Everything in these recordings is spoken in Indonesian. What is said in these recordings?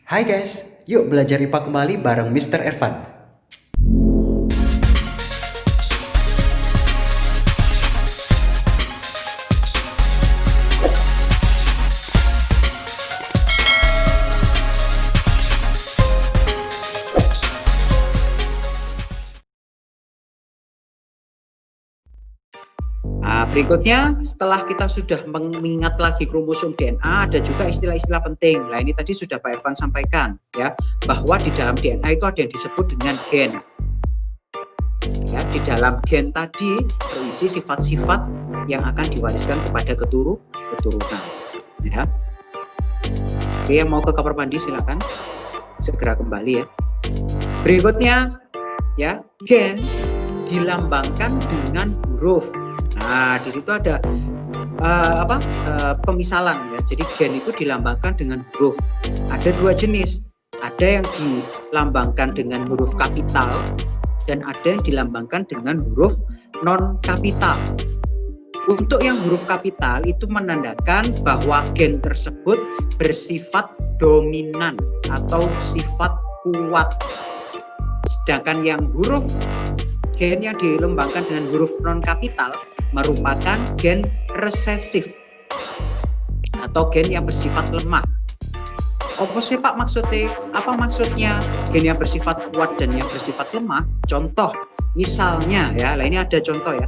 Hai guys, yuk belajar IPA kembali bareng Mr. Ervan. Nah, berikutnya setelah kita sudah mengingat lagi kromosom DNA, ada juga istilah-istilah penting. Nah, ini tadi sudah Pak Irfan sampaikan ya, bahwa di dalam DNA itu ada yang disebut dengan gen. Ya, di dalam gen tadi berisi sifat-sifat yang akan diwariskan kepada keturunan. Ya. Oke, yang mau ke kamar mandi silakan segera kembali ya. Berikutnya ya, gen dilambangkan dengan huruf. Nah, di situ ada pemisalan ya. Jadi gen itu dilambangkan dengan huruf. Ada dua jenis. Ada yang dilambangkan dengan huruf kapital dan ada yang dilambangkan dengan huruf non kapital. Untuk yang huruf kapital itu menandakan bahwa gen tersebut bersifat dominan atau sifat kuat. Sedangkan yang huruf gen yang dilambangkan dengan huruf non kapital merupakan gen resesif atau gen yang bersifat lemah. Apa sih Pak maksudnya? Apa maksudnya gen yang bersifat kuat dan yang bersifat lemah? Contoh, misalnya ya, ini ada contoh ya.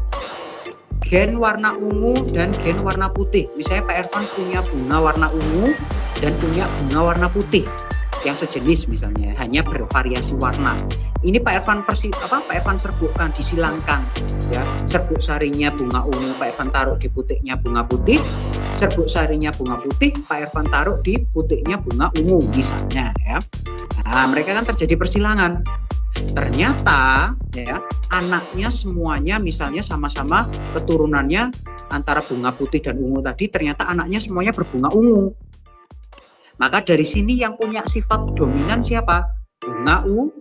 Gen warna ungu dan gen warna putih. Misalnya Pak Ervan punya bunga warna ungu dan punya bunga warna putih yang sejenis misalnya, hanya bervariasi warna. Ini Pak Ervan Pak Ervan serbukkan, disilangkan ya. Serbuk sarinya bunga ungu Pak Ervan taruh di putiknya bunga putih, serbuk sarinya bunga putih Pak Ervan taruh di putiknya bunga ungu misalnya ya. Nah, mereka kan terjadi persilangan. Ternyata ya, anaknya semuanya misalnya sama-sama keturunannya antara bunga putih dan ungu tadi, ternyata anaknya semuanya berbunga ungu. Maka dari sini yang punya sifat dominan siapa? Bunga ungu.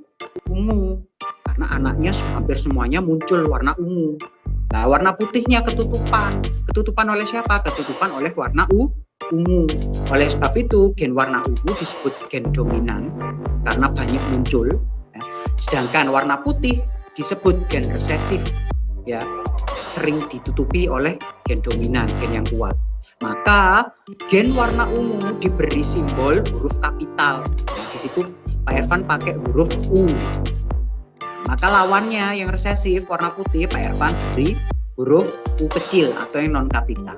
Karena anaknya hampir semuanya muncul warna ungu. Nah, warna putihnya ketutupan. Ketutupan oleh siapa? Ketutupan oleh warna ungu. Oleh sebab itu gen warna ungu disebut gen dominan karena banyak muncul. Ya. Sedangkan warna putih disebut gen resesif. Ya, sering ditutupi oleh gen dominan, gen yang kuat. Maka gen warna ungu diberi simbol huruf kapital. Nah, di situ Pak Ervan pakai huruf U. Maka lawannya yang resesif warna putih Pak Ervan beri huruf U kecil atau yang non kapital.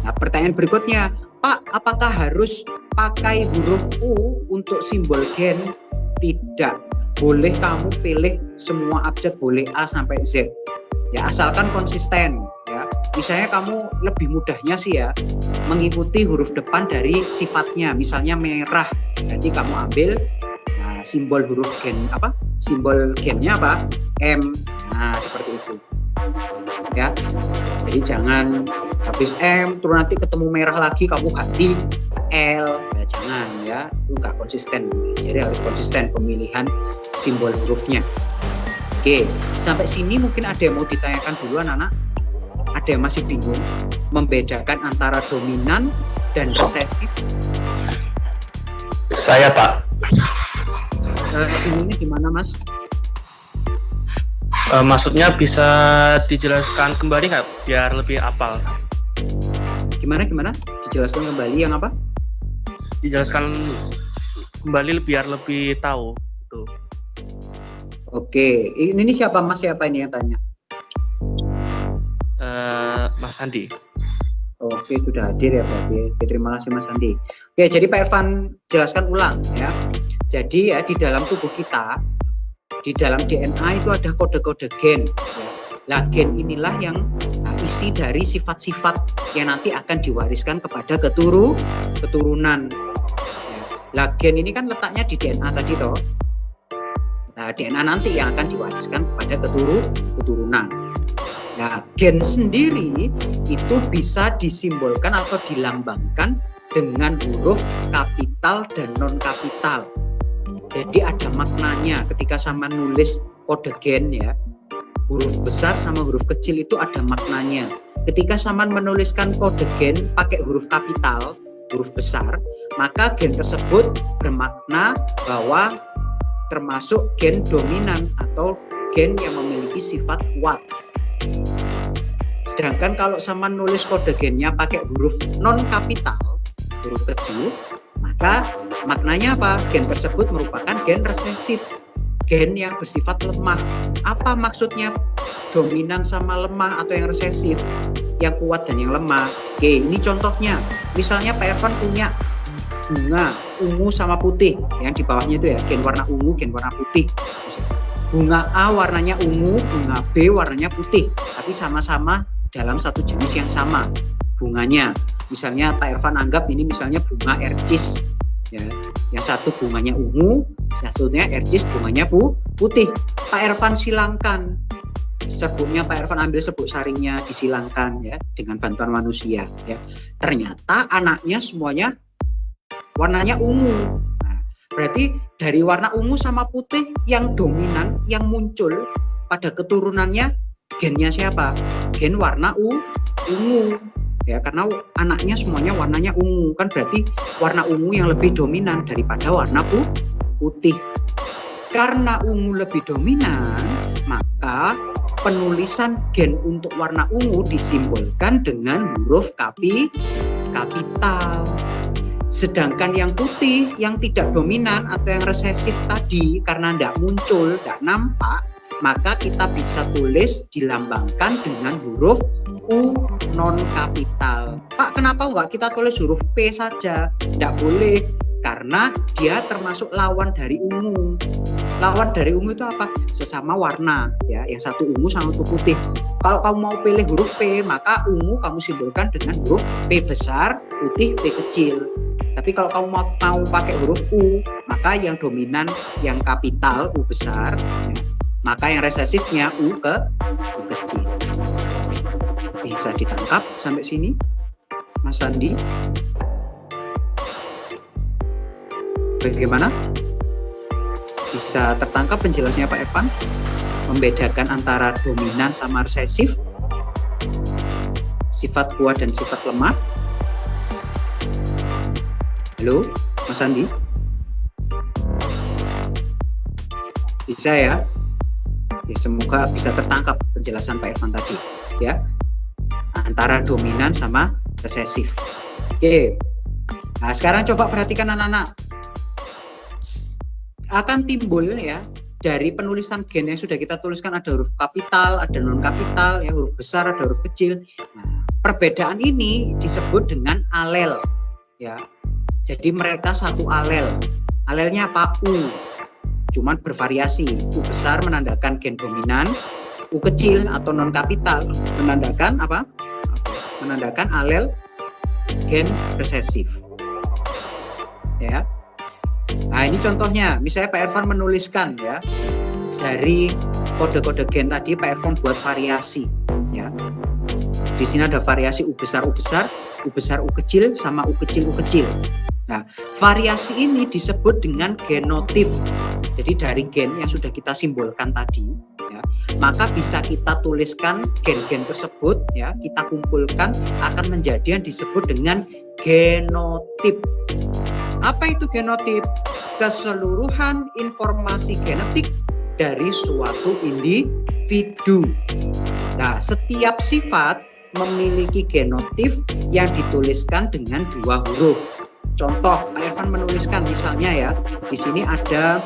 Nah, pertanyaan berikutnya, Pak, apakah harus pakai huruf U untuk simbol gen? Tidak. Boleh kamu pilih semua abjad, boleh A sampai Z. Ya, asalkan konsisten. Misalnya kamu lebih mudahnya sih ya mengikuti huruf depan dari sifatnya, misalnya merah, jadi kamu ambil simbol huruf gen simbol gennya apa? M. Nah, seperti itu ya. Jadi jangan habis M terus nanti ketemu merah lagi kamu ganti L ya, jangan ya, itu nggak konsisten. Jadi harus konsisten pemilihan simbol hurufnya. Oke, sampai sini mungkin ada yang mau ditanyakan dulu anak-anak? Ada yang masih bingung membedakan antara dominan dan resesif? Saya, Pak. Bingungnya gimana, Mas? Maksudnya bisa dijelaskan kembali nggak biar lebih apal? Gimana? Dijelaskan kembali yang apa? Dijelaskan kembali biar lebih tahu. Tuh. Oke, ini siapa Mas? Siapa ini yang tanya? Mas Andi. Oke, sudah hadir ya berarti. Oke, terima kasih Mas Andi. Oke, jadi Pak Irfan jelaskan ulang ya. Jadi ya, di dalam tubuh kita, di dalam DNA itu ada kode-kode gen ya. Nah, gen inilah yang isi dari sifat-sifat yang nanti akan diwariskan kepada keturunan ya. Nah, gen ini kan letaknya di DNA tadi toh. Nah, DNA nanti yang akan diwariskan kepada keturunan. Nah, gen sendiri itu bisa disimbolkan atau dilambangkan dengan huruf kapital dan non kapital. Jadi ada maknanya ketika sama nulis kode gen ya. Huruf besar sama huruf kecil itu ada maknanya. Ketika sama menuliskan kode gen pakai huruf kapital, huruf besar, maka gen tersebut bermakna bahwa termasuk gen dominan atau gen yang memiliki sifat kuat. Sedangkan kalau sama nulis kode gennya pakai huruf non kapital, huruf kecil, maka maknanya apa? Gen tersebut merupakan gen resesif, gen yang bersifat lemah. Apa maksudnya dominan sama lemah atau yang resesif? Yang kuat dan yang lemah. Oke, ini contohnya. Misalnya Pak Ervan punya bunga ungu sama putih. Yang di bawahnya itu ya, gen warna ungu, gen warna putih. Bunga A warnanya ungu, bunga B warnanya putih. Tapi sama-sama dalam satu jenis yang sama bunganya. Misalnya Pak Ervan anggap ini misalnya bunga ercis. Ya, yang satu bunganya ungu, satunya ercis bunganya putih. Pak Ervan silangkan. Serbuknya Pak Ervan ambil serbuk saringnya, disilangkan ya dengan bantuan manusia ya. Ternyata anaknya semuanya warnanya ungu. Nah, berarti dari warna ungu sama putih yang dominan yang muncul pada keturunannya gennya siapa? Gen warna ungu. Ya, karena anaknya semuanya warnanya ungu, kan berarti warna ungu yang lebih dominan daripada warna putih. Karena ungu lebih dominan, maka penulisan gen untuk warna ungu disimbolkan dengan huruf kapital. Sedangkan yang putih yang tidak dominan atau yang resesif tadi karena tidak muncul, tidak nampak, maka kita bisa tulis dilambangkan dengan huruf U non kapital. Pak, kenapa enggak kita tulis huruf P saja? Tidak boleh, karena dia termasuk lawan dari ungu. Lawan dari ungu itu apa? Sesama warna ya, yang satu ungu sama satu putih. Kalau kamu mau pilih huruf P, maka ungu kamu simbolkan dengan huruf P besar, putih P kecil. Tapi kalau kamu mau pakai huruf U, maka yang dominan yang kapital U besar ya, maka yang resesifnya U kecil. Bisa ditangkap sampai sini, Mas Sandi? Bagaimana? Bisa tertangkap penjelasannya Pak Ervan? Membedakan antara dominan sama resesif, sifat kuat dan sifat lemah. Halo, Mas Andi? Bisa ya? Ya, semoga bisa tertangkap penjelasan Pak Ervan tadi ya, antara dominan sama resesif. Oke, nah sekarang coba perhatikan anak-anak, akan timbul ya dari penulisan gen yang sudah kita tuliskan, ada huruf kapital, ada non kapital, ya huruf besar, ada huruf kecil. Nah, perbedaan ini disebut dengan alel ya. Jadi mereka satu alel. Alelnya apa? U. Cuman bervariasi. U besar menandakan gen dominan, U kecil atau non kapital menandakan apa? Menandakan alel gen resesif. Ya. Nah, ini contohnya. Misalnya Pak Ervan menuliskan ya, dari kode-kode gen tadi Pak Ervan buat variasi ya. Di sini ada variasi U besar, U besar, U kecil sama U kecil, U kecil. Nah, variasi ini disebut dengan genotif. Jadi dari gen yang sudah kita simbolkan tadi ya, maka bisa kita tuliskan gen-gen tersebut ya, kita kumpulkan akan menjadi yang disebut dengan genotip. Apa itu genotip? Keseluruhan informasi genetik dari suatu individu. Nah, setiap sifat memiliki genotip yang dituliskan dengan dua huruf. Contoh, Pak Ervan menuliskan misalnya ya, di sini ada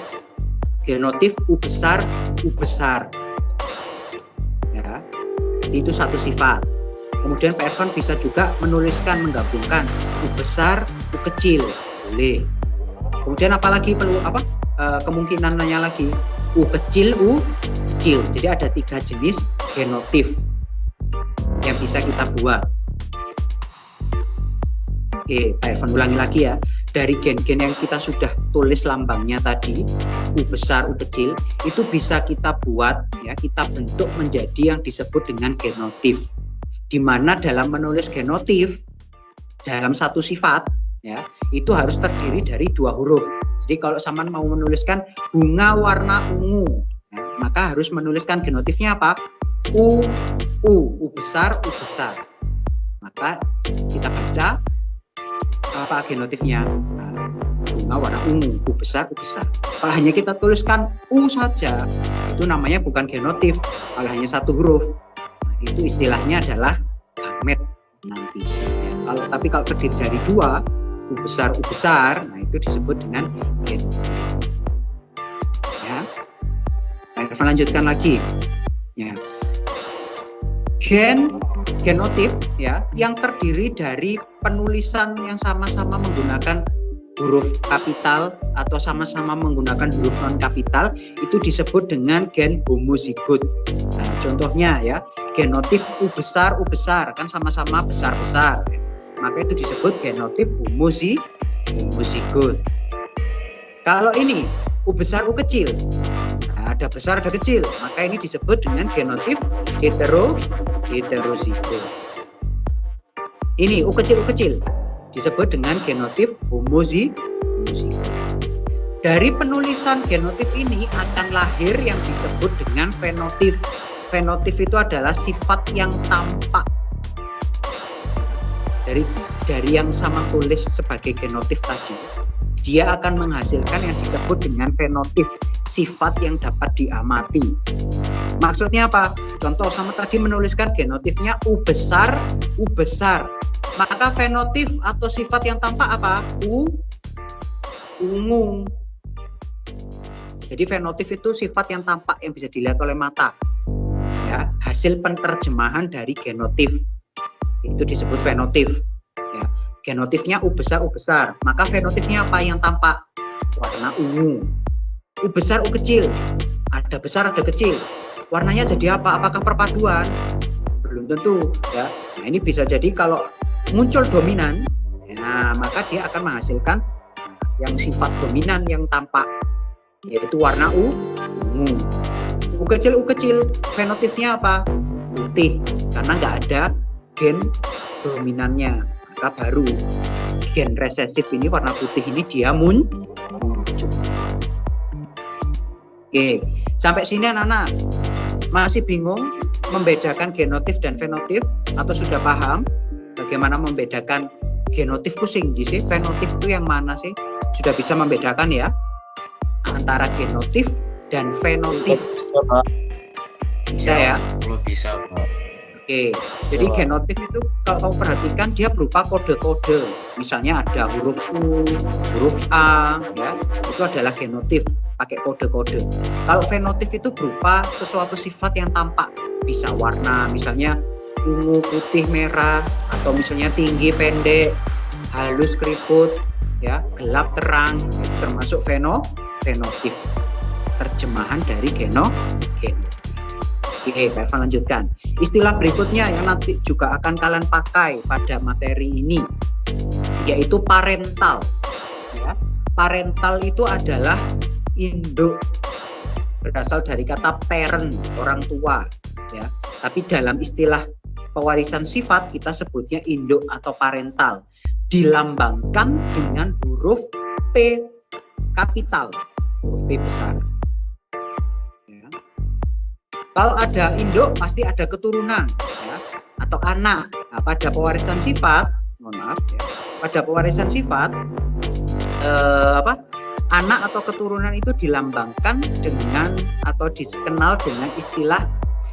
genotip U besar, ya, itu satu sifat. Kemudian Pak Ervan bisa juga menuliskan, menggabungkan U besar, U kecil, boleh. Kemudian apalagi perlu kemungkinannya lagi U kecil, U kecil. Jadi ada 3 jenis genotip yang bisa kita buat. Oke, Pak Ervan ulangi lagi ya. Dari gen-gen yang kita sudah tulis lambangnya tadi, U besar, U kecil, itu bisa kita buat ya, kita bentuk menjadi yang disebut dengan genotip. Di mana dalam menulis genotip dalam satu sifat ya, itu harus terdiri dari 2 huruf. Jadi kalau Saman mau menuliskan bunga warna ungu, ya, maka harus menuliskan genotipnya apa? U besar, U besar. Maka kita baca apa genotifnya? Nah, bunga warna ungu, U besar, U besar. Kalau hanya kita tuliskan U saja, itu namanya bukan genotif. Kalau hanya satu huruf, nah, itu istilahnya adalah gamet nanti. Ya, tapi kalau terdiri dari dua, U besar, nah itu disebut dengan genotif. Ya, Irfan lanjutkan lagi. Ya, genotif ya yang terdiri dari penulisan yang sama-sama menggunakan huruf kapital atau sama-sama menggunakan huruf non kapital itu disebut dengan gen homozigot. Nah, contohnya ya, genotif U besar kan sama-sama besar-besar. Maka itu disebut genotif homozigot. Kalau ini U besar U kecil, nah, ada besar ada kecil, maka ini disebut dengan genotif heterozigot. Ini U kecil disebut dengan genotif homozigot. Dari penulisan genotif ini akan lahir yang disebut dengan fenotif. Fenotif itu adalah sifat yang tampak dari yang sama tulis sebagai genotif tadi. Dia akan menghasilkan yang disebut dengan fenotif, sifat yang dapat diamati. Maksudnya apa? Contoh sama tadi menuliskan genotifnya U besar. Maka fenotif atau sifat yang tampak apa? Ungu. Jadi fenotif itu sifat yang tampak yang bisa dilihat oleh mata. Ya, hasil penerjemahan dari genotif. Itu disebut fenotif. Ya, genotifnya U besar. Maka fenotifnya apa yang tampak? Warna ungu. U besar U kecil. Ada besar ada kecil. Warnanya jadi apa? Apakah perpaduan? Belum tentu, ya. Nah, ini bisa jadi kalau muncul dominan, nah, maka dia akan menghasilkan yang sifat dominan yang tampak, yaitu warna ungu. U kecil, fenotifnya apa? Putih, karena nggak ada gen dominannya, maka baru gen resesif ini warna putih ini dia muncul. Oke, sampai sini anak-anak masih bingung membedakan genotif dan fenotif atau sudah paham bagaimana membedakan genotif? Pusing sih, fenotif itu yang mana sih? Sudah bisa membedakan ya antara genotif dan fenotif? Bisa ya? Belum bisa, Pak. Oke, jadi genotif itu kalau kamu perhatikan dia berupa kode-kode. Misalnya ada huruf U, huruf A, ya, itu adalah genotif pakai kode-kode. Kalau fenotif itu berupa sesuatu sifat yang tampak, bisa warna, misalnya ungu, putih, merah, atau misalnya tinggi, pendek, halus, keriput, ya, gelap, terang, itu termasuk fenotif. Terjemahan dari genotif. Oke, Pak Irfan lanjutkan. Istilah berikutnya yang nanti juga akan kalian pakai pada materi ini, yaitu parental. Ya, parental itu adalah induk, berasal dari kata parent, orang tua. Ya, tapi dalam istilah pewarisan sifat kita sebutnya induk atau parental, dilambangkan dengan huruf P kapital, huruf P besar. Ya. Kalau ada induk pasti ada keturunan, ya, atau anak. Nah, pada pewarisan sifat, pada pewarisan sifat anak atau keturunan itu dilambangkan dengan atau dikenal dengan istilah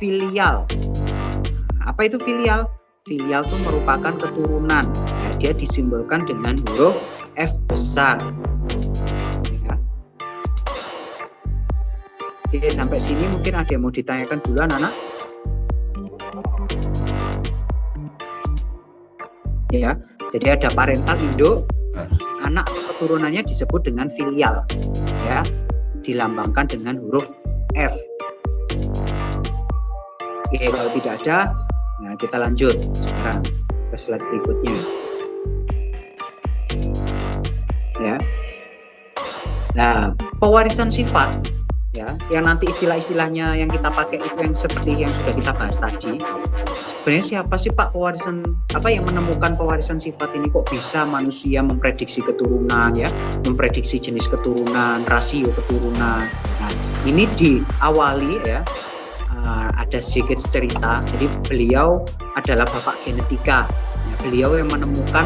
filial. Apa itu filial? Filial itu merupakan keturunan. Ya, dia disimbolkan dengan huruf F besar. Ya. Oke, sampai sini mungkin ada yang mau ditanyakan dulu anak-anak? Ya, jadi ada parental induk, anak atau keturunannya disebut dengan filial. Ya, dilambangkan dengan huruf F. Oke, kalau tidak ada, nah kita lanjut sekarang ke slide berikutnya. Ya. Nah, pewarisan sifat, ya, yang nanti istilah-istilahnya yang kita pakai itu yang seperti yang sudah kita bahas tadi. Sebenarnya siapa sih Pak pewarisan yang menemukan pewarisan sifat ini? Kok bisa manusia memprediksi keturunan, ya, memprediksi jenis keturunan, rasio keturunan. Nah, ini diawali ya. Ada sedikit cerita. Jadi beliau adalah bapak genetika. Ya, beliau yang menemukan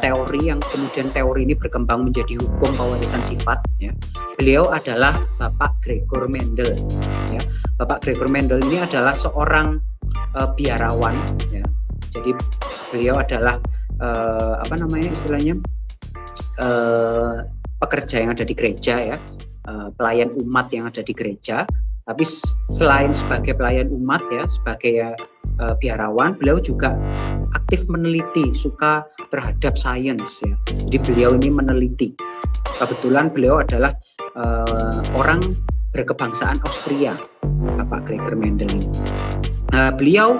teori yang kemudian teori ini berkembang menjadi hukum pewarisan sifat ya. Beliau adalah Bapak Gregor Mendel ya. Bapak Gregor Mendel ini adalah seorang biarawan ya. Jadi beliau adalah pekerja yang ada di gereja ya, pelayan umat yang ada di gereja. Tapi selain sebagai pelayan umat ya, sebagai biarawan, beliau juga aktif meneliti, suka terhadap sains ya. Jadi beliau ini meneliti. Kebetulan beliau adalah orang berkebangsaan Austria, Bapak Gregor Mendel ini. Beliau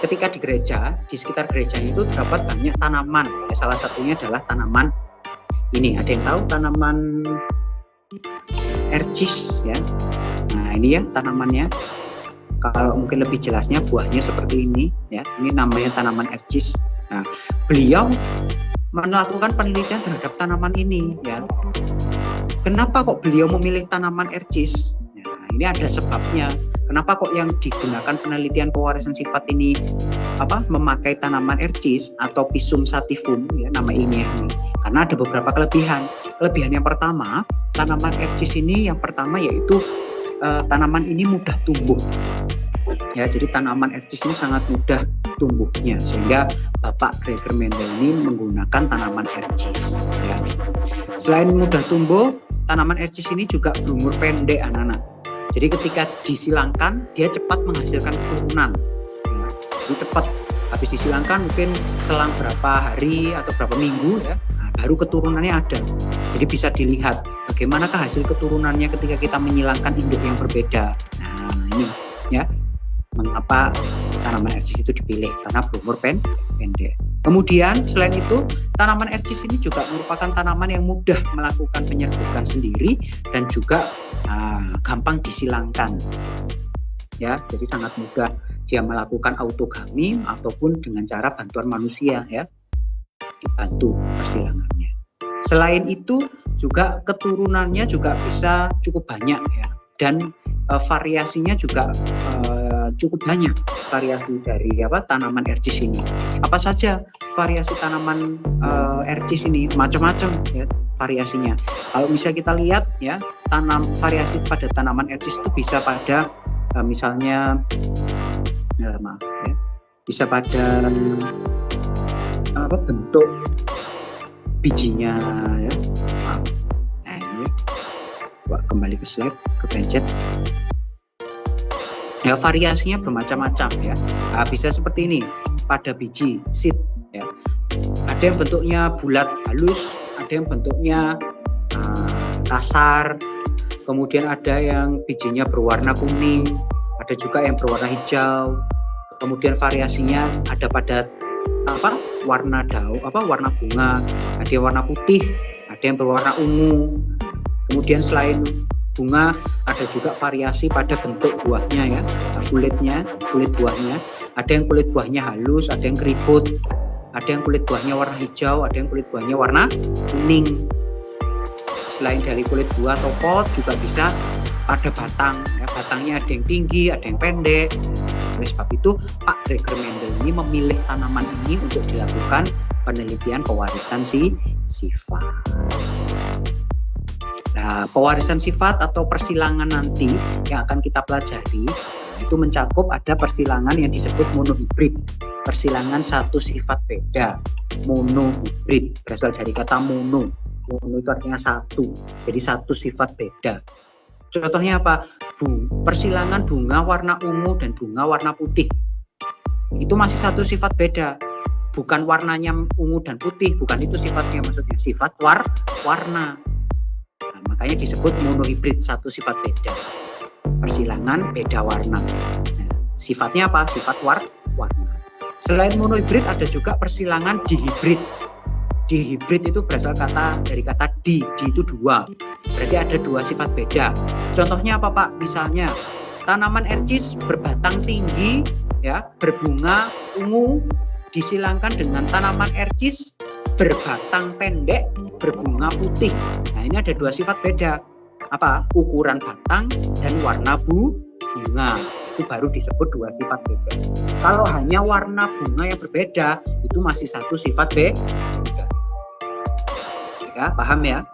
ketika di gereja, di sekitar gerejanya itu terdapat banyak tanaman. Ya, salah satunya adalah tanaman ini. Ada yang tahu tanaman ercis ya? Nah ini ya tanamannya. Kalau mungkin lebih jelasnya buahnya seperti ini ya. Ini namanya tanaman ercis. Nah, beliau melakukan penelitian terhadap tanaman ini ya. Kenapa kok beliau memilih tanaman ercis? Nah, ini ada sebabnya. Kenapa kok yang digunakan penelitian pewarisan sifat ini memakai tanaman ercis atau Pisum sativum ya nama ilmiahnya? Karena ada beberapa kelebihan. Kelebihan yang pertama, tanaman ercis ini yang pertama yaitu tanaman ini mudah tumbuh. Ya, jadi tanaman ercis ini sangat mudah tumbuhnya sehingga Bapak Gregor Mendel ini menggunakan tanaman ercis. Ya. Selain mudah tumbuh, tanaman ercis ini juga berumur pendek anak-anak. Jadi ketika disilangkan dia cepat menghasilkan keturunan. Ya, jadi cepat habis disilangkan mungkin selang berapa hari atau berapa minggu ya, baru keturunannya ada. Jadi bisa dilihat bagaimanakah hasil keturunannya ketika kita menyilangkan induk yang berbeda. Nah ini ya mengapa tanaman ercis itu dipilih karena berumur pendek. Kemudian selain itu tanaman ercis ini juga merupakan tanaman yang mudah melakukan penyerbukan sendiri dan juga gampang disilangkan. Ya, jadi sangat mudah dia melakukan autogami ataupun dengan cara bantuan manusia ya. Dibantu persilangannya. Selain itu juga keturunannya juga bisa cukup banyak ya dan variasinya juga cukup banyak variasi dari tanaman ercis ini. Apa saja variasi tanaman ercis ini? Macam-macam ya variasinya. Kalau bisa kita lihat ya variasi pada tanaman ercis itu bisa pada misalnya bisa pada bentuk bijinya ya. Maaf. Nah ini kembali ke slide, ke pencet. Ya variasinya bermacam-macam ya. Bisa seperti ini pada biji seed ya. Ada yang bentuknya bulat halus, ada yang bentuknya kasar. Kemudian ada yang bijinya berwarna kuning, ada juga yang berwarna hijau. Kemudian variasinya ada pada warna warna bunga, ada yang warna putih, ada yang berwarna ungu. Kemudian selain bunga ada juga variasi pada bentuk buahnya ya, kulit buahnya. Ada yang kulit buahnya halus, ada yang keriput, ada yang kulit buahnya warna hijau, ada yang kulit buahnya warna kuning. Selain dari kulit buah atau pot juga bisa pada batang ya, batangnya ada yang tinggi, ada yang pendek. Oleh sebab itu Pak Gregor Mendel ini memilih tanaman ini untuk dilakukan penelitian pewarisan sifat. Nah, pewarisan sifat atau persilangan nanti yang akan kita pelajari itu mencakup ada persilangan yang disebut monohibrid. Persilangan satu sifat beda. Monohibrid berasal dari kata mono. Mono itu artinya satu. Jadi satu sifat beda. Contohnya apa? Persilangan bunga warna ungu dan bunga warna putih. Itu masih satu sifat beda. Bukan warnanya ungu dan putih, bukan itu sifatnya, maksudnya sifat warna. Nah, makanya disebut monohibrid, satu sifat beda. Persilangan beda warna. Nah, sifatnya apa? Sifat warna. Selain monohibrid ada juga persilangan dihibrid. Dihibrid itu berasal dari kata di itu dua. Berarti ada dua sifat beda. Contohnya apa Pak? Misalnya tanaman ercis berbatang tinggi ya, berbunga ungu disilangkan dengan tanaman ercis berbatang pendek berbunga putih. Nah, ini ada dua sifat beda. Apa? Ukuran batang dan warna bunga. itu baru disebut dua sifat beda. Kalau hanya warna bunga yang berbeda, itu masih satu sifat beda. Ya, paham ya?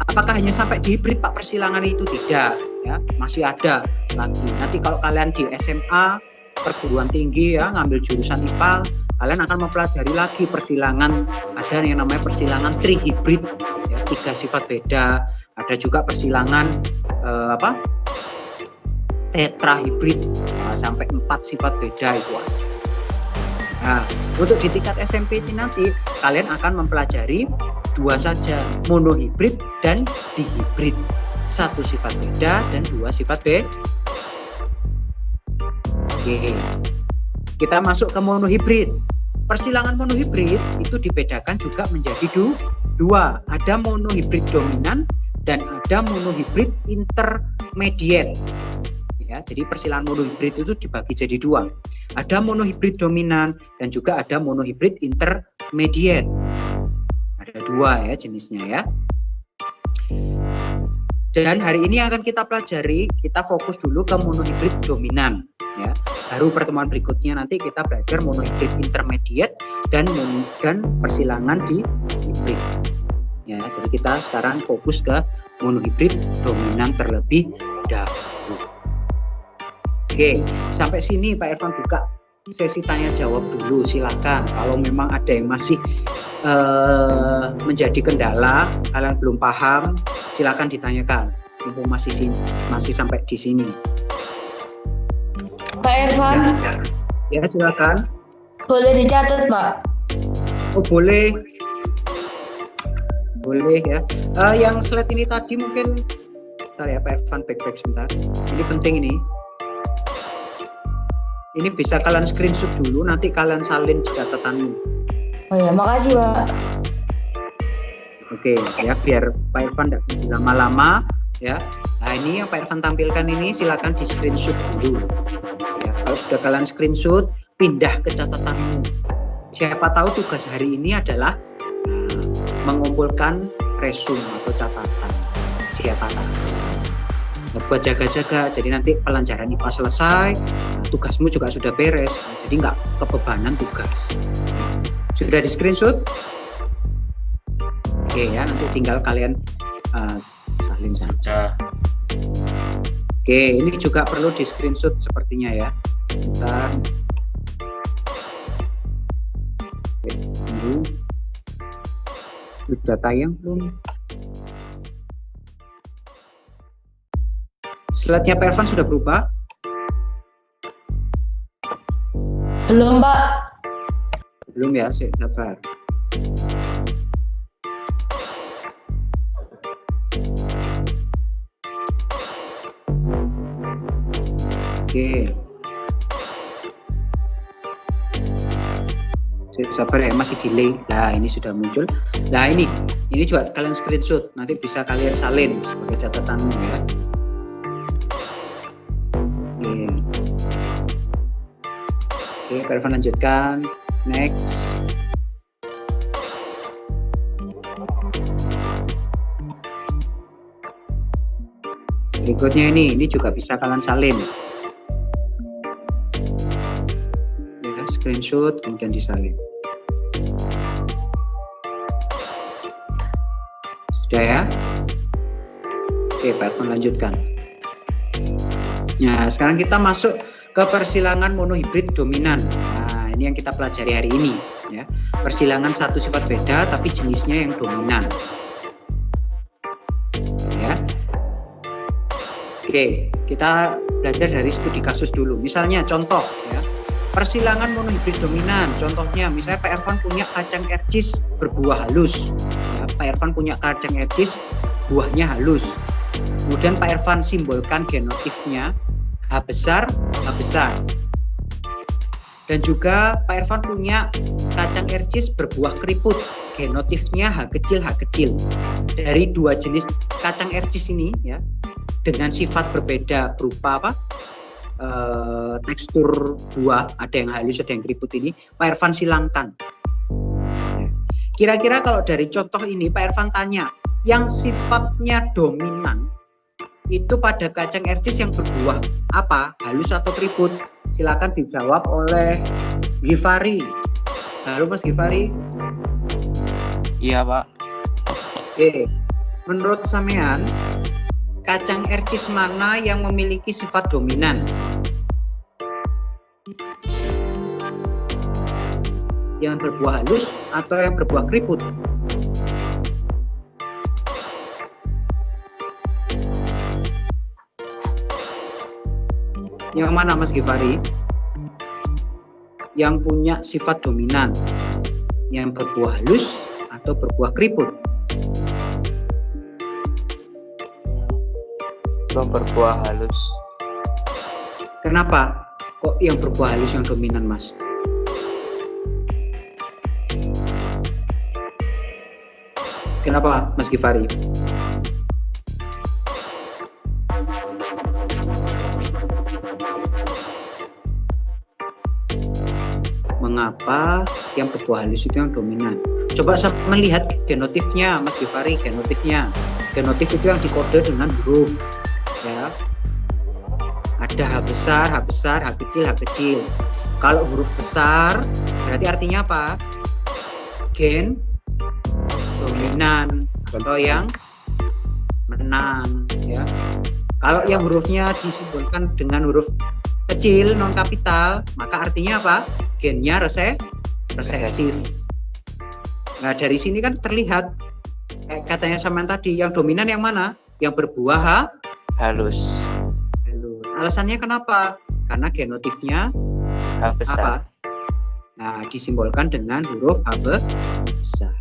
Apakah hanya sampai di hibrid Pak persilangan itu? Tidak, ya, masih ada lagi. Nanti kalau kalian di SMA perguruan tinggi ya ngambil jurusan IPA, kalian akan mempelajari lagi persilangan. Ada yang namanya persilangan trihibrid, ya, 3 sifat beda. Ada juga persilangan tetrahibrid, sampai 4 sifat beda itu ada. Nah, untuk di tingkat SMP ini nanti kalian akan mempelajari 2 saja, monohibrid dan dihibrid. 1 sifat beda dan 2 sifat beda. Oke, kita masuk ke monohibrid. Persilangan monohibrid itu dibedakan juga menjadi 2. Ada monohibrid dominan dan ada monohibrid intermediate. Ya, jadi persilangan monohibrid itu dibagi jadi 2. Ada monohibrid dominan dan juga ada monohibrid intermediate. Ada 2 ya jenisnya ya. Dan hari ini akan kita pelajari, kita fokus dulu ke monohibrid dominan ya. Baru pertemuan berikutnya nanti kita belajar monohibrid intermediate dan persilangan di hibrid. Ya, jadi kita sekarang fokus ke monohibrid dominan terlebih dahulu. Oke, sampai sini Pak Irfan buka sesi tanya jawab dulu, silakan. Kalau memang ada yang masih menjadi kendala, kalian belum paham, silakan ditanyakan. Mumpung masih sampai di sini. Pak Irfan, ya silakan. boleh dicatat Pak? Oh boleh ya. Yang slide ini tadi mungkin, bentar ya Pak Irfan, back sebentar. Ini penting ini. Ini bisa kalian screenshot dulu, nanti kalian salin di catatanmu. Oh ya, makasih Pak. Oke, ya biar Pak Irfan tidak lama-lama ya. Nah ini yang Pak Irfan tampilkan ini silakan di screenshot dulu. Ya, kalau sudah kalian screenshot, pindah ke catatanmu. Siapa tahu tugas hari ini adalah mengumpulkan resume atau catatan. Siapa tahu. Buat jaga-jaga, jadi nanti pelajaran IPA selesai, tugasmu juga sudah beres, jadi nggak kebebanan tugas. Sudah di screenshot? Oke ya, nanti tinggal kalian salin saja. Oke, ini juga perlu di screenshot sepertinya ya. Bentar. Oke, tunggu. Sudah tayang belum? Slide-nya Pak Irfan sudah berubah? Belum Pak. Belum ya, sabar. Oke. Sabar ya, masih delay. Nah, ini sudah muncul. Nah, ini juga kalian screenshot, nanti bisa kalian salin sebagai catatanmu ya. Oke, Pak Irfan lanjutkan. Next. Berikutnya ini juga bisa kalian salin. Ya, screenshot kemudian disalin. Sudah ya? Oke, Pak Irfan lanjutkan. Nah, sekarang kita masuk ke persilangan monohibrid dominan. Nah, ini yang kita pelajari hari ini ya. Persilangan 1 sifat beda tapi jenisnya yang dominan. Ya. Oke, kita belajar dari studi kasus dulu. Misalnya contoh ya. Persilangan monohibrid dominan. Contohnya misalnya Pak Irfan punya kacang ercis berbuah halus. Ya, Pak Irfan punya kacang ercis buahnya halus. Kemudian Pak Irfan simbolkan genotifnya H besar. Dan juga Pak Irfan punya kacang ercis berbuah keriput, genotifnya H kecil. Dari 2 jenis kacang ercis ini ya, dengan sifat berbeda berupa tekstur buah, ada yang halus, ada yang keriput ini, Pak Irfan silangkan. Kira-kira kalau dari contoh ini Pak Irfan tanya, yang sifatnya dominan itu pada kacang ercis yang berbuah apa? Halus atau keriput? Silakan dijawab oleh Gifari. Halo Mas Gifari. Iya, Pak. Oke. Menurut sampean, kacang ercis mana yang memiliki sifat dominan? Yang berbuah halus atau yang berbuah keriput? Yang mana Mas Gifari? Yang punya sifat dominan, yang berbuah halus atau berbuah keriput? Yang berbuah halus. Kenapa kok yang berbuah halus yang dominan, Mas? Kenapa Mas Gifari? Mengapa yang berbuah halus itu yang dominan? Coba melihat genotifnya, Mas Gifari, genotifnya. Genotif itu yang dikode dengan huruf, ya. Ada H besar, H besar, H kecil, H kecil. Kalau huruf besar, berarti artinya apa? Gen dominan atau yang menang, ya. Kalau yang hurufnya disimbolkan dengan huruf kecil non kapital, maka artinya apa? Gennya resesif. Nah, dari sini kan terlihat kayak katanya Saman tadi, yang dominan yang mana? Yang berbuah Halus. Alasannya kenapa? Karena genotifnya H besar. apa? Nah, disimbolkan dengan huruf H besar.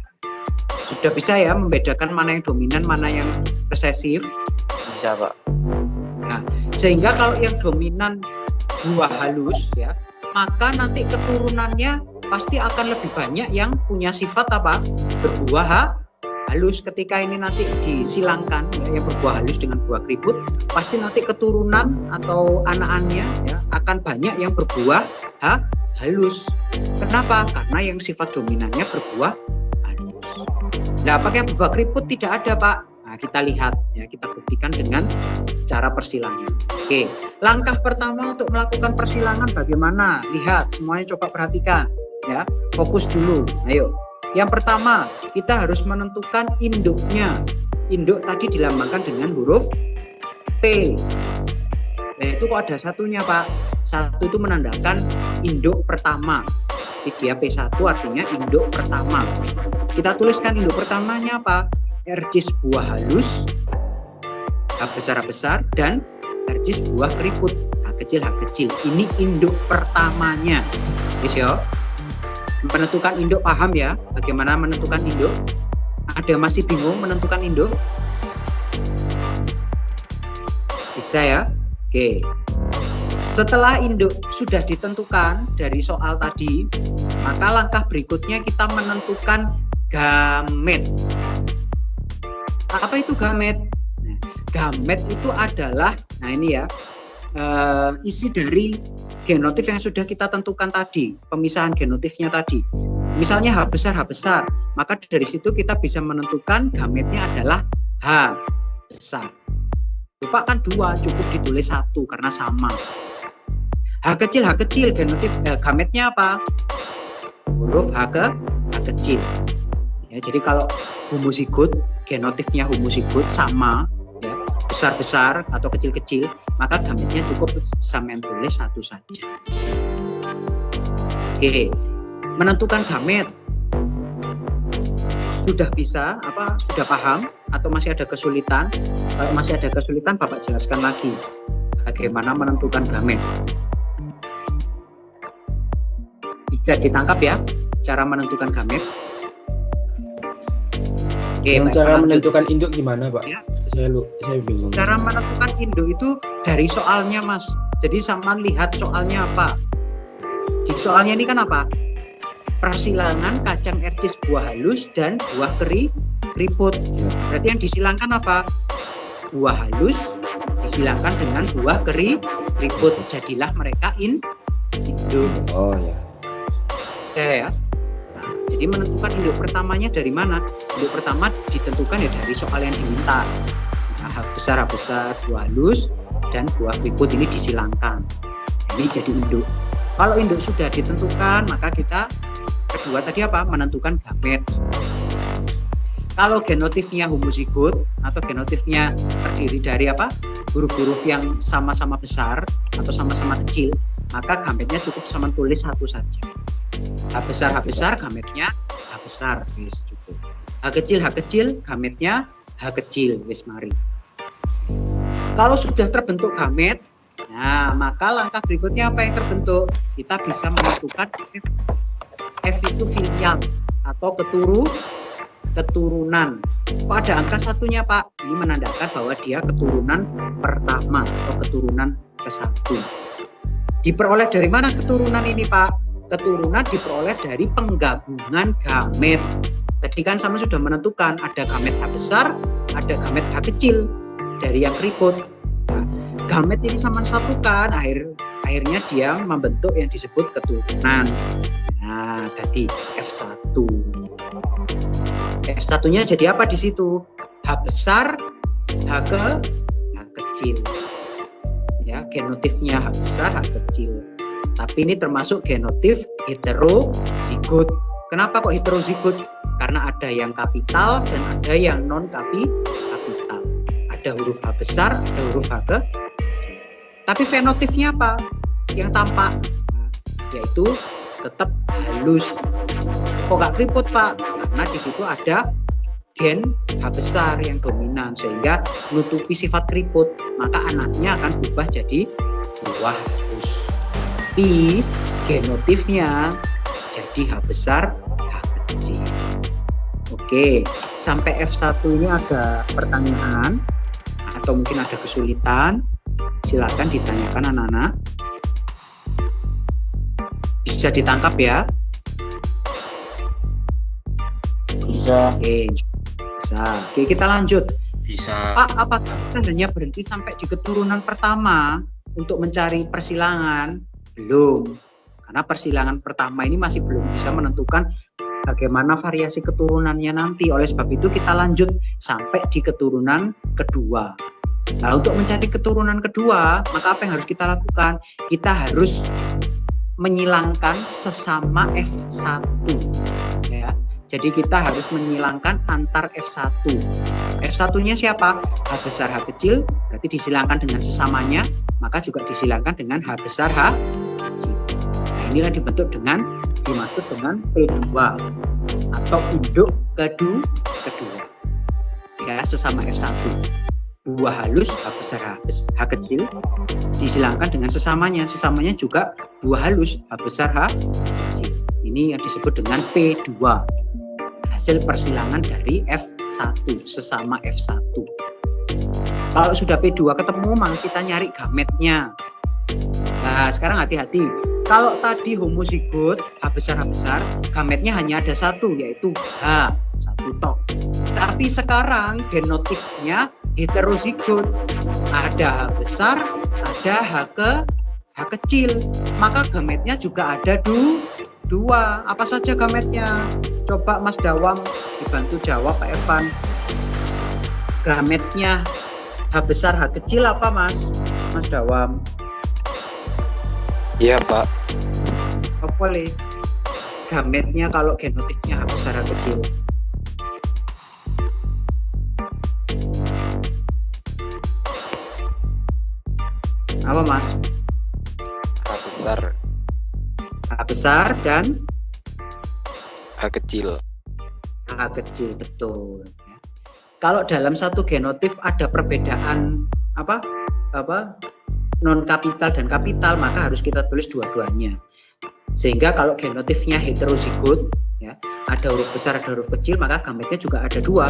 Sudah bisa ya membedakan mana yang dominan, mana yang resesif. Bisa, Pak. Nah, sehingga kalau yang dominan buah halus, ya, maka nanti keturunannya pasti akan lebih banyak yang punya sifat apa? Berbuah halus. Ketika ini nanti disilangkan, ya, yang berbuah halus dengan buah keriput, pasti nanti keturunan atau anak-anaknya, ya, akan banyak yang berbuah halus. Kenapa? Karena yang sifat dominannya berbuah halus. Nah, apakah berbuah keriput? Tidak ada, Pak. Nah, kita lihat, ya, kita buktikan dengan cara persilangan. Oke, langkah pertama untuk melakukan persilangan bagaimana? Lihat, semuanya coba perhatikan, ya. Fokus dulu. Ayo. Yang pertama, kita harus menentukan induknya. Induk tadi dilambangkan dengan huruf P. Nah, itu kok ada satunya, Pak? Satu itu menandakan induk pertama. Jadi dia P1 artinya induk pertama. Kita tuliskan induk pertamanya apa? Ercis buah halus, H besar, dan ercis buah keriput, H kecil. Ini induk pertamanya. Yes, yo. Menentukan induk paham ya? Bagaimana menentukan induk? Ada masih bingung menentukan induk? Bisa ya? Oke. Setelah induk sudah ditentukan dari soal tadi, maka langkah berikutnya kita menentukan gamet. Apa itu gamet? Nah, gamet itu adalah, nah ini ya, isi dari genotif yang sudah kita tentukan tadi, pemisahan genotifnya tadi. Misalnya H besar, maka dari situ kita bisa menentukan gametnya adalah H besar. Lupa kan 2, cukup ditulis 1 karena sama. H kecil, genotif gametnya apa? Huruf H kecil. Ya, jadi kalau humusigut, genotifnya humusigut sama, ya, besar atau kecil, maka gametnya cukup sampean tulis 1 saja. Oke, menentukan gamet sudah bisa, sudah paham atau masih ada kesulitan? Kalau masih ada kesulitan, Bapak jelaskan lagi bagaimana menentukan gamet. Bisa ditangkap ya cara menentukan gamet. Oke, cara menentukan induk gimana, Pak? Ya. Saya bingung. Cara menentukan induk itu dari soalnya, Mas. Jadi sama lihat soalnya apa. Di soalnya ini kan apa? Persilangan kacang ercis buah halus dan buah keriput. Berarti yang disilangkan apa? Buah halus disilangkan dengan buah keriput. Jadilah mereka induk. Oh ya. Saya ya. Nah, jadi menentukan induk pertamanya dari mana? Induk pertama ditentukan ya dari soal yang diminta. H besar, buah halus, dan buah keriput ini disilangkan. Ini jadi induk. Kalau induk sudah ditentukan, maka kita kedua tadi apa? Menentukan gamet. Kalau genotifnya homozigot atau genotifnya terdiri dari apa? Huruf-huruf yang sama-sama besar atau sama-sama kecil, maka gametnya cukup sama tulis satu saja. H besar, gametnya H besar, wis cukup. H kecil, gametnya H kecil, wis mari. Kalau sudah terbentuk gamet, nah maka langkah berikutnya apa yang terbentuk? Kita bisa menentukan F itu filial atau keturunan. Kok ada angka satunya, Pak? Ini menandakan bahwa dia keturunan pertama atau keturunan ke-1. Diperoleh dari mana keturunan ini, Pak? Keturunan diperoleh dari penggabungan gamet. Tadi kan sama sudah menentukan ada gamet H besar, ada gamet H kecil dari yang keriput. Nah, gamet ini sama satukan, akhirnya dia membentuk yang disebut keturunan. Nah, tadi F1. F1-nya jadi apa di situ? H besar, H kecil. Ya, genotifnya H besar, H kecil. Tapi ini termasuk genotif heterozigot. Kenapa kok heterozigot? Karena ada yang kapital dan ada yang non kapital. Ada huruf H besar, ada huruf H kecil. Tapi fenotipnya apa? Yang tampak, yaitu tetap halus. Kok nggak keriput, Pak? Karena di situ ada gen H besar yang dominan sehingga menutupi sifat keriput, maka anaknya akan berubah jadi buah halus. Tapi genotifnya jadi H besar, H kecil. Oke, sampai F1 ini ada pertanyaan atau mungkin ada kesulitan, silakan ditanyakan anak-anak. Bisa ditangkap ya? Bisa. Oke, bisa. Oke, kita lanjut. Bisa. Pak, apakah kita hanya berhenti sampai di keturunan pertama untuk mencari persilangan? Belum. Karena persilangan pertama ini masih belum bisa menentukan bagaimana variasi keturunannya nanti. Oleh sebab itu kita lanjut sampai di keturunan kedua. Nah, untuk mencari keturunan kedua, maka apa yang harus kita lakukan? Kita harus menyilangkan sesama F1. Ya. Jadi kita harus menyilangkan antar F1. F1-nya siapa? H besar, H kecil, berarti disilangkan dengan sesamanya, maka juga disilangkan dengan H besar, H kecil. Nah, inilah dimaksud dengan P2 atau induk kedua. Ya, sesama F1. Buah halus H besar, H kecil disilangkan dengan sesamanya. Sesamanya juga buah halus H besar, H kecil. Ini yang disebut dengan P2. Hasil persilangan dari F1, sesama F1. Kalau sudah P2 ketemu, maka kita nyari gametnya. Nah, sekarang hati-hati. Kalau tadi homozigot H besar, gametnya hanya ada satu, yaitu H, satu tok. Tapi sekarang genotipnya heterozigot. Ada H besar, ada H kecil. Maka gametnya juga ada dua. Apa saja gametnya? Coba Mas Dawam dibantu jawab, Pak Evan. Gametnya H besar, H kecil apa, Mas Dawam? Iya, Pak. Oh, boleh. Gametnya kalau genotipnya H besar, H kecil. Apa, Mas? H besar dan H kecil. H kecil, betul. Kalau dalam satu genotif ada perbedaan apa non kapital dan kapital, maka harus kita tulis dua-duanya. Sehingga kalau genotifnya heterozigot, ya, ada huruf besar, ada huruf kecil, maka gametnya juga ada dua.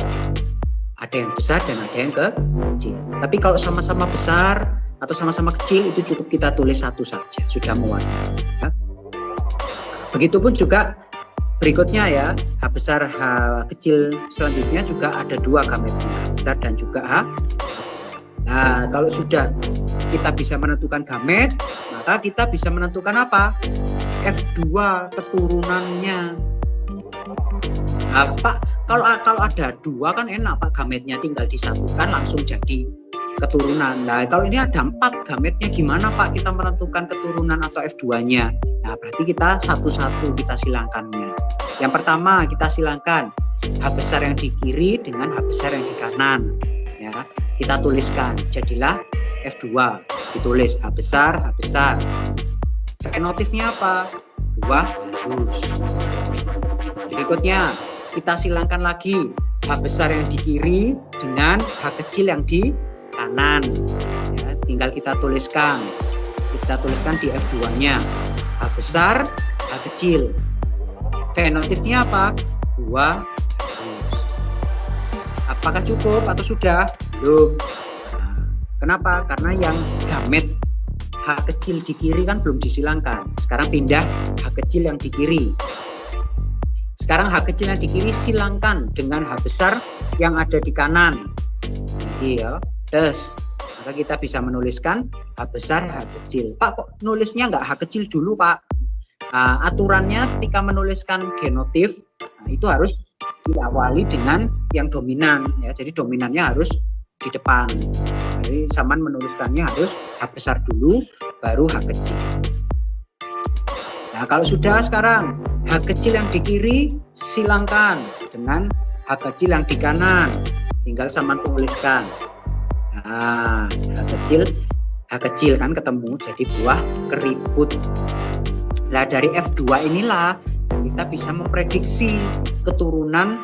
Ada yang besar dan ada yang kecil. Tapi kalau sama-sama besar atau sama-sama kecil, itu cukup kita tulis satu saja, sudah mewarnai. Ya. Begitupun juga berikutnya ya, H besar, H kecil selanjutnya juga ada dua gametnya, H besar dan juga H. Nah, kalau sudah kita bisa menentukan gamet, maka kita bisa menentukan apa? F2 keturunannya. Nah, Pak, Kalau ada dua kan enak Pak, gametnya tinggal disatukan langsung jadi keturunan. Nah kalau ini ada 4 gametnya, gimana Pak kita menentukan keturunan atau F2-nya? Nah berarti kita satu-satu kita silangkannya. Yang pertama kita silangkan H besar yang di kiri dengan H besar yang di kanan. Ya, kita tuliskan, jadilah F2. Ditulis H besar, H besar. Fenotifnya apa? Buah halus. Berikutnya kita silangkan lagi H besar yang di kiri dengan H kecil yang di kanan. Ya, tinggal kita tuliskan di F2-nya H besar, H kecil. Fenotifnya apa? Buah halus. Apakah cukup atau sudah? Belum. Nah, kenapa? Karena yang gamet H kecil di kiri kan belum disilangkan. Sekarang pindah H kecil yang di kiri. Sekarang H kecil yang di kiri silangkan dengan H besar yang ada di kanan. Jadi ya, terus maka kita bisa menuliskan H besar, H kecil. Pak kok nulisnya nggak H kecil dulu Pak? Nah, aturannya ketika menuliskan genotif, nah, itu harus diawali dengan yang dominan. Ya, jadi dominannya harus di depan. Jadi Saman menuliskannya harus H besar dulu, baru H kecil. Nah kalau sudah sekarang H kecil yang di kiri silangkan dengan H kecil yang di kanan. Tinggal Saman tuliskan. Nah H kecil kan ketemu jadi buah keriput. Nah dari F2 inilah kita bisa memprediksi keturunan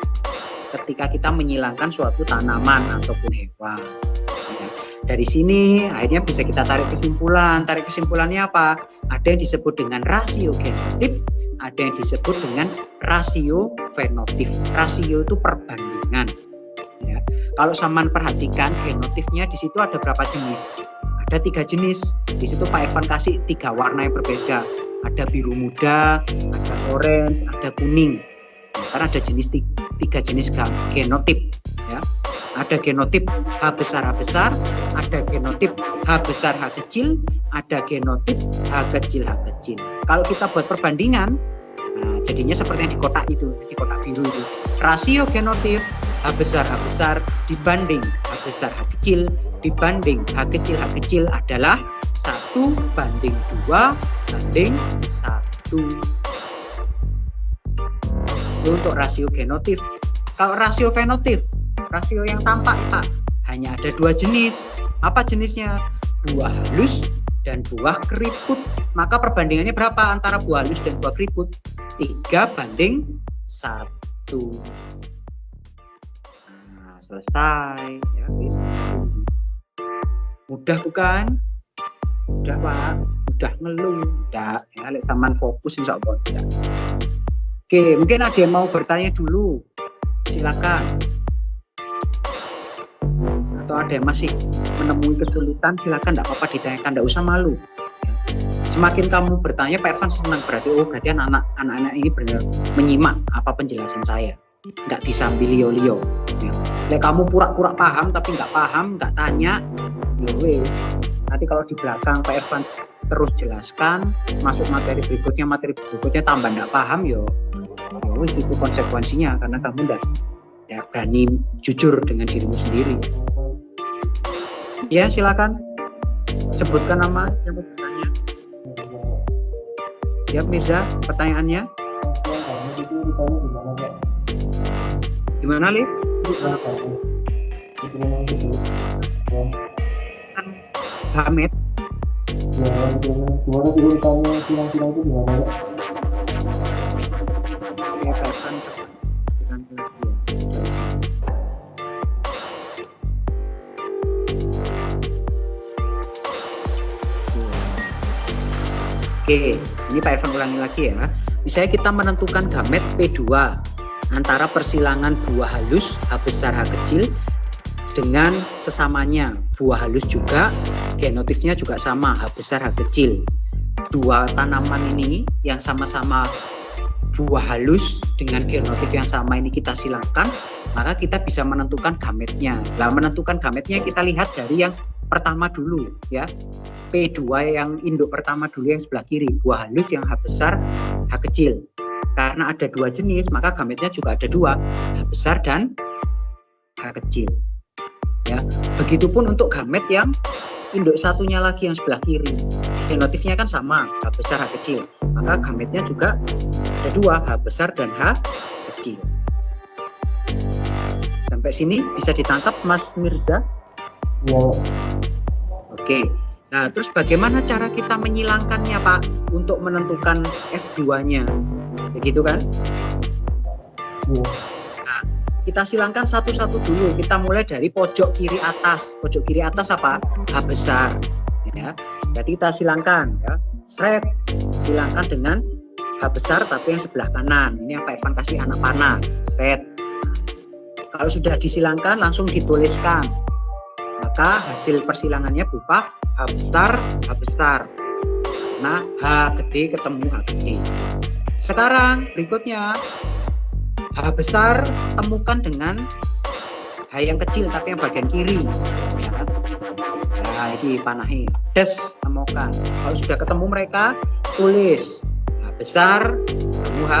ketika kita menyilangkan suatu tanaman ataupun hewan. Ya, dari sini akhirnya bisa kita tarik kesimpulan. Tarik kesimpulannya apa? Ada yang disebut dengan rasio genotip, ada yang disebut dengan rasio fenotip. Rasio itu perbandingan. Ya. Kalau Saman perhatikan genotipnya di situ ada berapa jenis? Ada 3 jenis. Di situ Pak Irfan kasih 3 warna yang berbeda. Ada biru muda, ada orange, ada kuning. Karena ada 3 jenis genotip ya. Ada genotip H besar, ada genotip H besar, H kecil, ada genotip H kecil, H kecil. Kalau kita buat perbandingan, nah jadinya seperti yang di kotak itu, di kotak biru itu. Rasio genotip H besar dibanding H besar, H kecil dibanding H kecil adalah 1:2 banding 1. Untuk rasio genotif. Kalau rasio fenotif, rasio yang tampak Pak, hanya ada 2 jenis. Apa jenisnya? Buah halus dan buah keriput. Maka perbandingannya berapa antara buah halus dan buah keriput? 3:1. Nah, selesai. Ya, mudah bukan? Mudah Pak. Mudah ngeluh. Mudah. Ya, lek Saman fokus insya Allah. Ya. Oke, mungkin ada yang mau bertanya dulu, silakan. Atau ada yang masih menemui kesulitan, silakan, tidak apa-apa ditanyakan, tidak usah malu. Semakin kamu bertanya, Pak Irfan senang, berarti anak-anak ini benar menyimak apa penjelasan saya, nggak disambil lio-lio. Ya. Lek kamu pura-pura paham tapi nggak paham, nggak tanya, ya wes. Nanti kalau di belakang Pak Irfan terus jelaskan, masuk materi berikutnya tambah nggak paham, yo. Wis itu konsekuensinya karena kamu tidak berani jujur dengan dirimu sendiri. Ya silakan sebutkan nama yang mau bertanya. Ya Mirza, pertanyaannya gimana Lip? Hamid. Gimana ceritanya silang-silang itu gimana ya? Oke, ini Pak Irfan ulangi lagi ya. Misalnya kita menentukan gamet P2 antara persilangan buah halus H besar H kecil dengan sesamanya buah halus juga, genotifnya juga sama H besar H kecil. Dua tanaman ini yang sama-sama buah halus dengan genotif yang sama ini kita silangkan, maka kita bisa menentukan gametnya. Nah, menentukan gametnya kita lihat dari yang pertama dulu ya. P2 yang induk pertama dulu yang sebelah kiri, buah halus yang H besar H kecil. Karena ada dua jenis, maka gametnya juga ada dua, H besar dan H kecil. Ya, begitupun untuk gamet yang induk satunya lagi yang sebelah kiri. Genotifnya kan sama, H besar H kecil. Maka gametnya juga ada dua, H besar dan H kecil. Sampai sini bisa ditangkap Mas Mirza? Iya, Pak. Oke. Nah, terus bagaimana cara kita menyilangkannya, Pak, untuk menentukan F2-nya? Begitu kan? Iya. Nah, kita silangkan satu-satu dulu. Kita mulai dari pojok kiri atas. Pojok kiri atas apa? H besar. Ya. Jadi kita silangkan, ya. Sret. Silangkan dengan H besar tapi yang sebelah kanan. Ini yang Pak Irfan kasih anak panah. Sret. Kalau sudah disilangkan langsung dituliskan. Maka hasil persilangannya berupa H besar, H besar. Nah, H gede ketemu H gede. Sekarang berikutnya H besar temukan dengan H yang kecil tapi yang bagian kiri. Ya kan? Nah, ini panahin. Des temukan. Kalau sudah ketemu mereka, tulis H besar ketemu H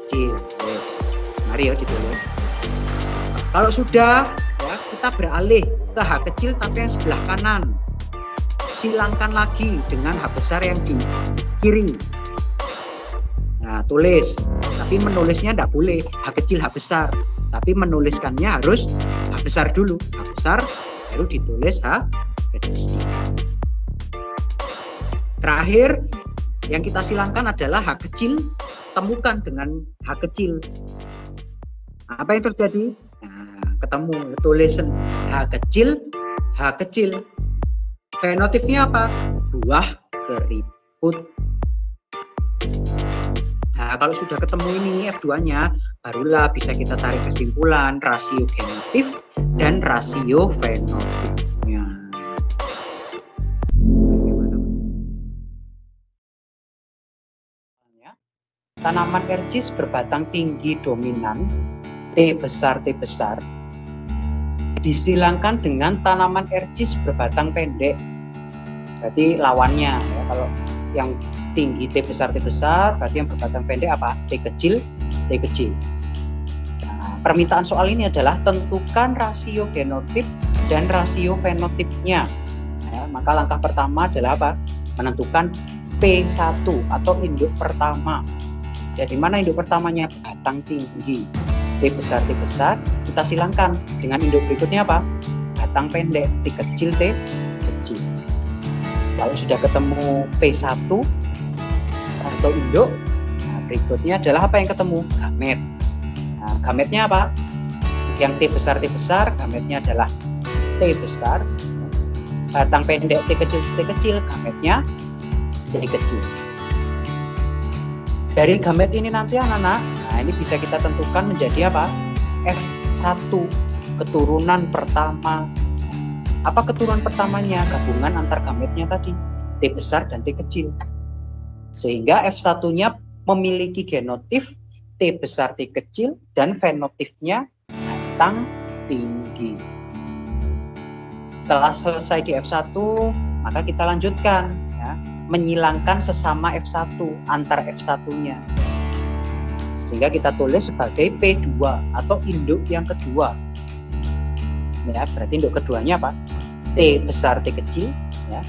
kecil. Yes. Mari ya ditulis. Kalau sudah, ya, kita beralih ke H kecil tapi yang sebelah kanan. Silangkan lagi dengan H besar yang di kiri. Nah, tulis. Tapi menulisnya tidak boleh H kecil H besar. Tapi menuliskannya harus H besar dulu. H besar baru ditulis H kecil. Terakhir yang kita silangkan adalah H kecil temukan dengan H kecil. Nah, apa yang terjadi? Nah, ketemu tulis H kecil H kecil. Fenotifnya apa? Buah keriput. Nah, kalau sudah ketemu ini F2-nya, barulah bisa kita tarik kesimpulan rasio genotif dan rasio fenotifnya. Tanaman ercis berbatang tinggi dominan T besar disilangkan dengan tanaman ercis berbatang pendek. Berarti lawannya ya, kalau yang tinggi T besar berarti yang berbatang pendek apa? T kecil. Nah, permintaan soal ini adalah tentukan rasio genotip dan rasio fenotipnya. Ya, maka langkah pertama adalah apa? Menentukan P1 atau induk pertama. Jadi mana induk pertamanya? Batang tinggi T besar, kita silangkan dengan induk berikutnya apa? Batang pendek T kecil. Kalau sudah ketemu P1 atau induk, nah berikutnya adalah apa yang ketemu? Gamet. Nah, gametnya apa? Yang T besar, gametnya adalah T besar. Batang pendek T kecil, gametnya T kecil. Dari gamet ini nanti anak-anak, nah ini bisa kita tentukan menjadi apa? F1, keturunan pertama. Apa keturunan pertamanya? Gabungan antar gametnya tadi, T besar dan T kecil. Sehingga F1-nya memiliki genotif T besar T kecil dan fenotifnya batang tinggi. Setelah selesai di F1, maka kita lanjutkan ya, menyilangkan sesama F1 antar F1-nya. Sehingga kita tulis sebagai P2 atau induk yang kedua. Ya, berarti induk keduanya apa? T besar T kecil ya.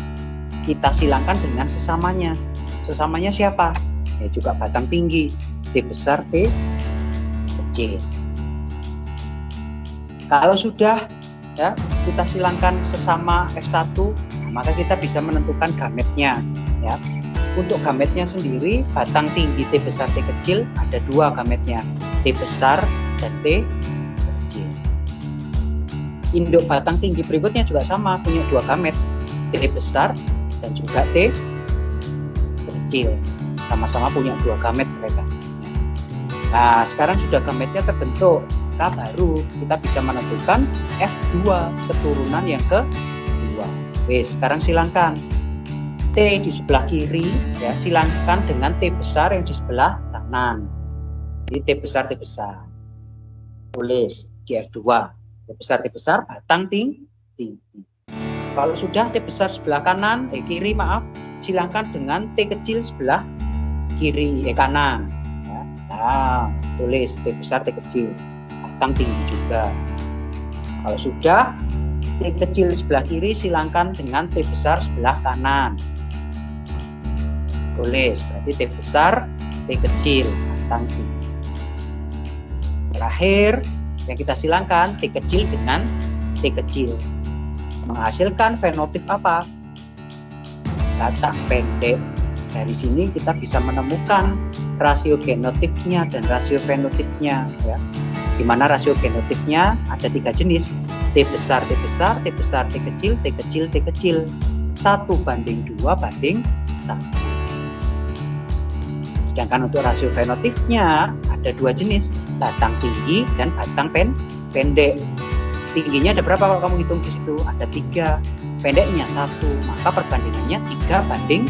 Kita silangkan dengan sesamanya. Sesamanya siapa? Ya juga batang tinggi T besar T kecil. Kalau sudah ya kita silangkan sesama F1, maka kita bisa menentukan gametnya ya. Untuk gametnya sendiri batang tinggi T besar T kecil ada dua gametnya, T besar dan T kecil. Induk batang tinggi berikutnya juga sama, punya dua gamet, T besar dan juga T kecil. Sama-sama punya dua gamet mereka. Nah, sekarang sudah gametnya terbentuk, maka baru kita bisa menentukan F2 keturunan yang kedua. Oke, sekarang silangkan T di sebelah kiri ya, silangkan dengan T besar yang di sebelah kanan. Jadi T besar tulis di F2. T besar batang tinggi. Kalau sudah T besar sebelah kanan kiri silangkan dengan T kecil sebelah kiri kanan ya. Nah, tulis T besar, T kecil. Batang tinggi juga. Kalau sudah, T kecil sebelah kiri silangkan dengan T besar sebelah kanan. Tulis, berarti T besar, T kecil, batang tinggi. Terakhir, yang kita silangkan T kecil dengan T kecil. Menghasilkan fenotip apa? Batang pendek. Dari sini kita bisa menemukan rasio genotipnya dan rasio fenotipnya, ya. Di mana rasio genotipnya ada 3 jenis, T besar, T besar, T besar, T kecil, T kecil, T kecil. 1:2:1. Sedangkan untuk rasio fenotipnya ada 2 jenis, batang tinggi dan batang pendek. Tingginya ada berapa kalau kamu hitung di situ? Ada 3, pendeknya 1, maka perbandingannya 3:1.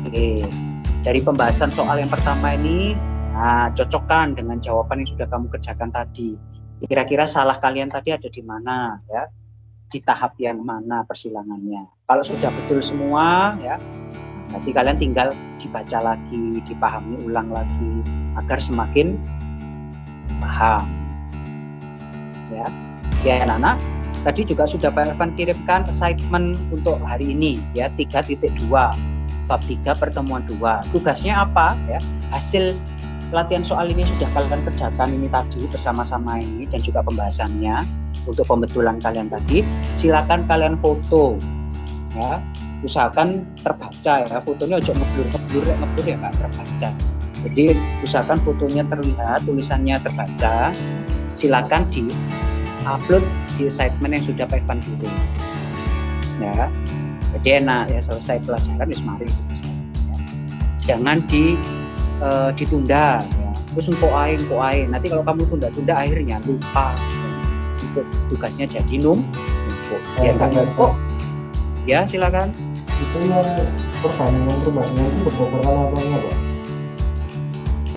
Oke, dari pembahasan soal yang pertama ini, cocokkan dengan jawaban yang sudah kamu kerjakan tadi. Kira-kira salah kalian tadi ada di mana, ya? Di tahap yang mana persilangannya? Kalau sudah betul semua, ya, nanti kalian tinggal dibaca lagi, dipahami ulang lagi, agar semakin paham. Ya, anak-anak. Tadi juga sudah Pak Irfan kirimkan assignment untuk hari ini, ya, 3.2, bab 3 pertemuan 2. Tugasnya apa, ya? Hasil latihan soal ini sudah kalian kerjakan ini tadi bersama-sama ini, dan juga pembahasannya untuk pembetulan kalian tadi. Silakan kalian foto, ya. Usahakan terbaca, ya. Fotonya ojo ngeblur ya, Kak, terbaca. Jadi usahakan fotonya terlihat, tulisannya terbaca. Silakan di-upload di assignment yang sudah Pak Irfan kirim. Ya. Jadi enak, ya, selesai pelajaran wis mari. Ya. Jangan ditunda, ya. Terus kok ae. Nanti kalau kamu tunda-tunda akhirnya lupa, ya. Untuk tugasnya jadi numpuk. Biar nggak numpuk. Ya, silakan. Itu yang perbandingan itu berdasarkan apanya, Pak?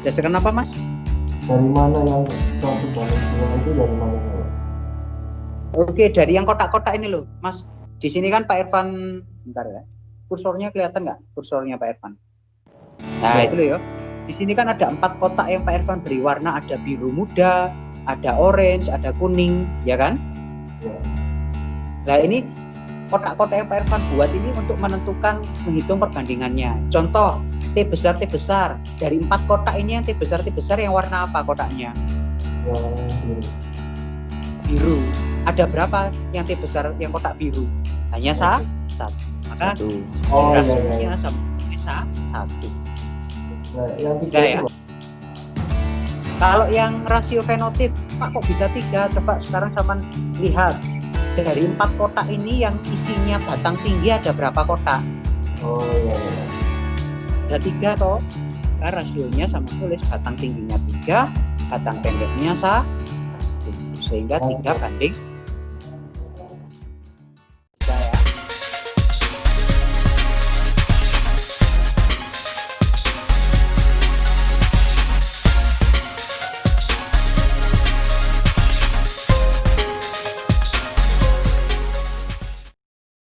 Berdasarkan apa, Mas? Dari mana yang satu banding dua itu dari mana, Pak? Oke, dari yang kotak-kotak ini loh, Mas. Di sini kan Pak Irfan, sebentar ya. Kursornya kelihatan nggak? Kursornya Pak Irfan. Nah, itu loh ya. Di sini kan ada 4 kotak yang Pak Irfan beri warna, ada biru muda, ada orange, ada kuning, ya kan? Ya. Nah, ini kotak-kotak yang Pak Irfan buat ini untuk menentukan, menghitung perbandingannya. Contoh, T besar. Dari 4 kotak ini yang T besar yang warna apa kotaknya? Biru. Ada berapa yang T besar yang kotak biru? Hanya satu. Maka Oh, rasionya iya. sama 1. Nah, yang Tiga, ya. Kalau yang rasio fenotip, Pak, kok bisa 3? Coba sekarang sama lihat. Dari 4 kotak ini yang isinya batang tinggi ada berapa kotak? Oh, iya. Ada 3 toh. Nah, rasionya sama tulis batang tingginya 3, batang pendeknya 1. Sehingga 3:1.